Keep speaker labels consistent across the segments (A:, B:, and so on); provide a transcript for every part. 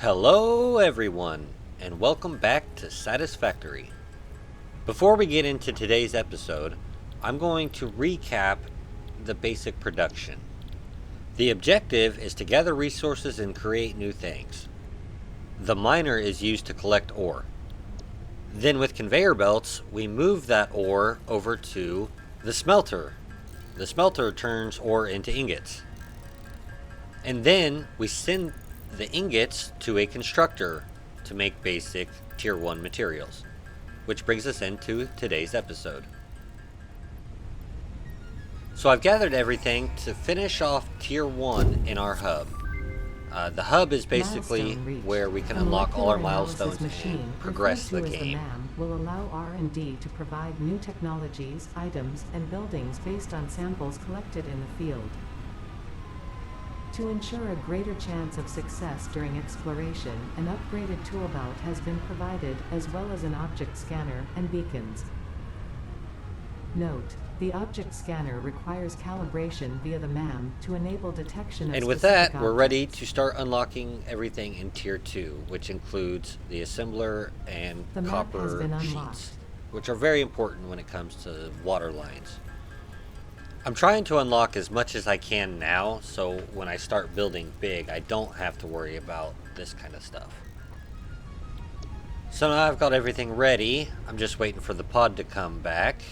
A: Hello everyone, and welcome back to Satisfactory. Before we get into today's episode, I'm going to recap the basic production. The objective is to gather resources and create new things. The miner is used to collect ore. Then with conveyor belts, we move that ore over to the smelter. The smelter turns ore into ingots. And then we send the ingots to a constructor to make basic tier 1 materials, which brings us into today's episode. So I've gathered everything to finish off tier 1 in our hub. The hub is basically where we can unlock all our milestones and progress the game.
B: Will allow R&D to provide new technologies, items, and buildings based on samples collected in the field. To ensure a greater chance of success during exploration, an upgraded tool belt has been provided, as well as an object scanner and beacons. Note: the object scanner requires calibration via the MAM to enable detection of
A: And with that, we're ready to start unlocking everything in tier 2, which includes the assembler and copper sheets, which are very important when it comes to water lines. I'm trying to unlock as much as I can now, so when I start building big, I don't have to worry about this kind of stuff. So now I've got everything ready. I'm just waiting for the pod to come back.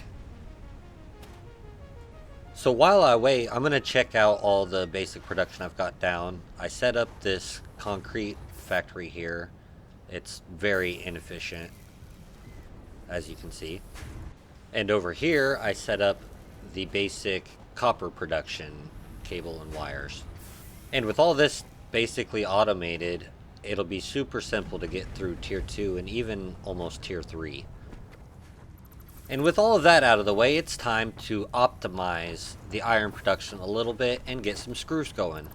A: So while I wait, I'm going to check out all the basic production I've got down. I set up this concrete factory here. It's very inefficient, as you can see. And over here, I set up the basic copper production, cable and wires. And with all this basically automated, it'll be super simple to get through tier 2 and even almost tier 3. And with all of that out of the way, it's time to optimize the iron production a little bit and get some screws going.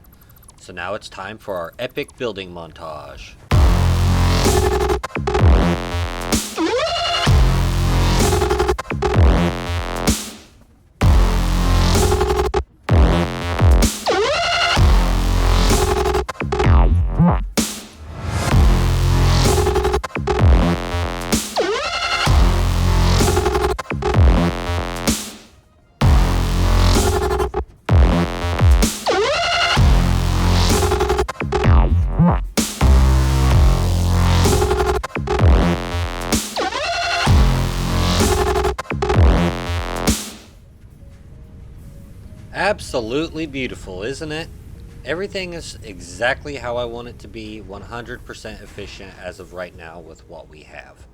A: So now it's time for our epic building montage. Absolutely beautiful, isn't it? Everything is exactly how I want it to be, 100% efficient as of right now with what we have.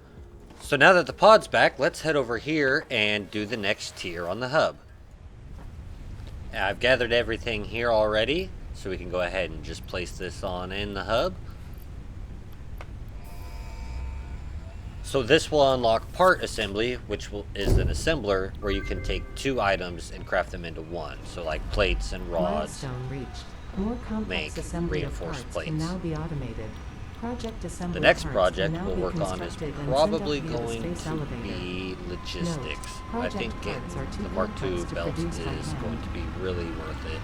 A: So now that the pod's back, let's head over here and do the next tier on the hub. I've gathered everything here already, so we can go ahead and just place this on in the hub. So this will unlock part assembly, which is an assembler where you can take 2 items and craft them into one. So like plates and rods
B: More complex assembly
A: reinforced plates.
B: Can now be automated.
A: The next project we'll work on is probably going to be logistics. I think getting the Mark II belt is going to be really worth it,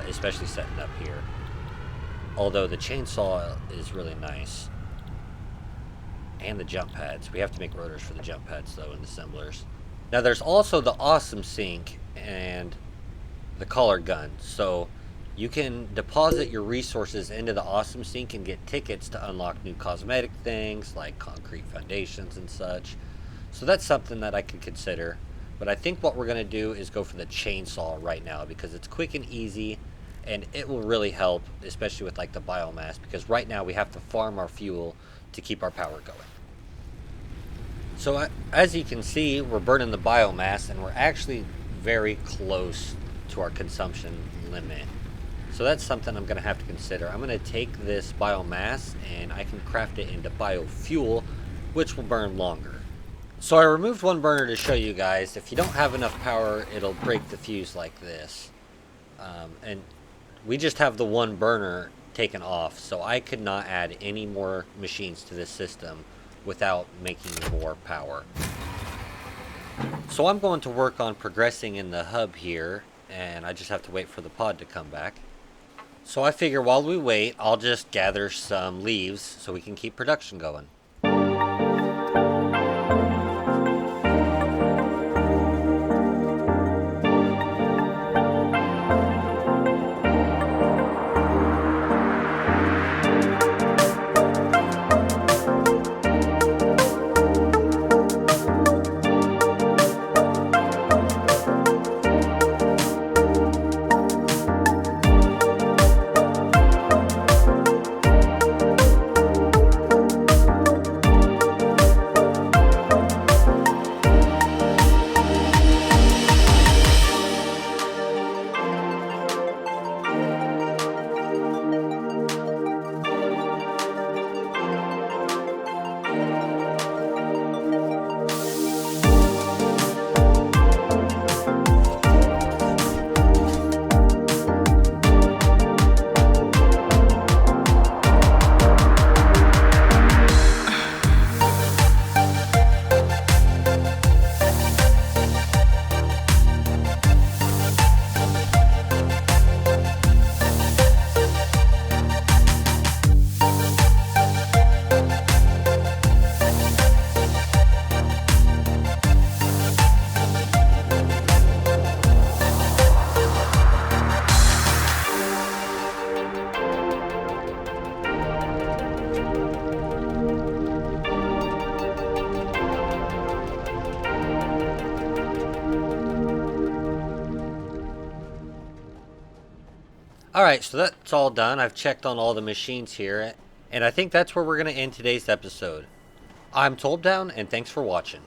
A: especially setting up here. Although the chainsaw is really nice. And the jump pads. We have to make rotors for the jump pads though and assemblers. Now there's also the awesome sink and the collar gun. So you can deposit your resources into the awesome sink and get tickets to unlock new cosmetic things like concrete foundations and such. So that's something that I could consider. But I think what we're going to do is go for the chainsaw right now because it's quick and easy and it will really help, especially with like the biomass, because right now we have to farm our fuel to keep our power going. So as you can see, we're burning the biomass and we're actually very close to our consumption limit. So that's something I'm going to have to consider. I'm going to take this biomass and I can craft it into biofuel, which will burn longer. So I removed one burner to show you guys. If you don't have enough power, it'll break the fuse like this. And we just have the one burner taken off, so I could not add any more machines to this system without making more power. So I'm going to work on progressing in the hub here, and I just have to wait for the pod to come back. So I figure while we wait, I'll just gather some leaves so we can keep production going. Alright, so that's all done. I've checked on all the machines here, and I think that's where we're going to end today's episode. I'm Tolbdown, and thanks for watching.